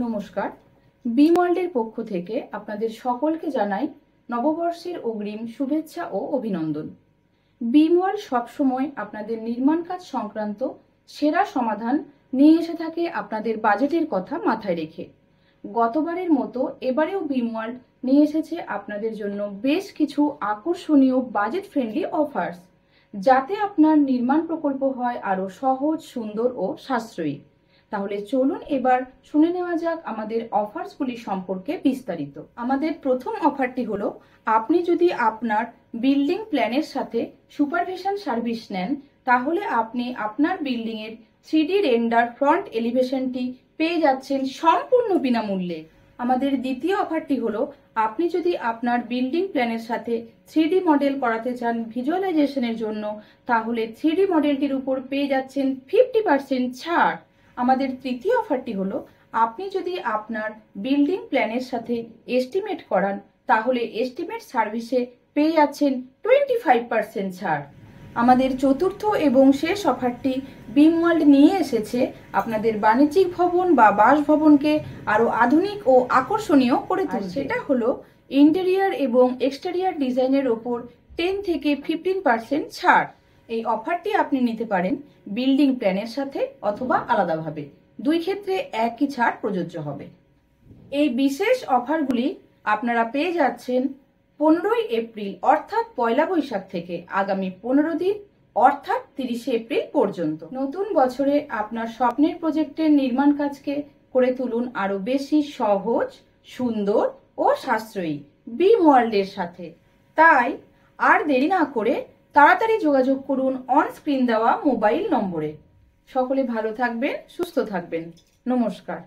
নমস্কার। বিম ওয়ার্ল্ডের পক্ষ থেকে আপনাদের সকলকে জানাই নববর্ষের অগ্রিম শুভেচ্ছা ও অভিনন্দন। বিম ওয়ার্ল্ড সবসময় আপনাদের নির্মাণ কাজ সংক্রান্ত সেরা সমাধান নিয়ে এসে থাকে আপনাদের বাজেটের কথা মাথায় রেখে। গতবারের মতো এবারেও বিম ওয়ার্ল্ড নিয়ে এসেছে আপনাদের জন্য বেশ কিছু আকর্ষণীয় বাজেট ফ্রেন্ডলি অফার্স, যাতে আপনার নির্মাণ প্রকল্প হয় আরো সহজ, সুন্দর ও সাশ্রয়ী। তাহলে চলুন এবার শুনে নেওয়া যাক আমাদের অফার্সগুলি সম্পর্কে বিস্তারিত। আমাদের প্রথম অফারটি হলো, আপনি যদি আপনার বিল্ডিং প্ল্যানের সাথে সুপারভিশন সার্ভিস নেন, তাহলে আপনি আপনার বিল্ডিং এর 3D রেন্ডার ফ্রন্ট এলিভেশনটি পেয়ে যাচ্ছেন সম্পূর্ণ বিনামূল্যে। আমাদের দ্বিতীয় অফারটি হলো, আপনি যদি আপনার বিল্ডিং প্ল্যানের সাথে 3D মডেল করাতে চান ভিজুয়ালাইজেশনের জন্য, তাহলে 3D মডেলটির উপর পেয়ে যাচ্ছেন 50% ছাড়। আমাদের তৃতীয় অফারটি হলো, আপনি যদি আপনার বিল্ডিং প্ল্যানের সাথে এস্টিমেট করান, তাহলে এস্টিমেট সার্ভিসে পেয়ে যাচ্ছেন 25% ছাড়। আমাদের চতুর্থ এবং শেষ অফারটি বিম ওয়ার্ল্ড নিয়ে এসেছে আপনাদের বাণিজ্যিক ভবন বা বাসভবনকে আরো আধুনিক ও আকর্ষণীয় করে তুলতে। সেটা হলো ইন্টেরিয়ার এবং এক্সটেরিয়ার ডিজাইনের ওপর 10 থেকে 15% ছাড়। এই অফারটি আপনি নিতে পারেন বিল্ডিং প্ল্যানের সাথে অথবা আলাদাভাবে, দুই ক্ষেত্রে একই ছাড় প্রযোজ্য হবে। এই বিশেষ অফারগুলি আপনারা পেয়ে যাচ্ছেন 15 এপ্রিল অর্থাৎ পয়লা বৈশাখ থেকে আগামী 15 দিন অর্থাৎ 30 এপ্রিল পর্যন্ত। নতুন বছরে আপনার স্বপ্নের প্রজেক্টের নির্মাণ কাজকে করে তুলুন আরো বেশি সহজ, সুন্দর ও সাশ্রয়ী বিম ওয়ার্ল্ডের সাথে। তাই আর দেরি না করে তাড়াতাড়ি যোগাযোগ করুন অন স্ক্রিন দেওয়া মোবাইল নম্বরে। সকলে ভালো থাকবেন, সুস্থ থাকবেন। নমস্কার।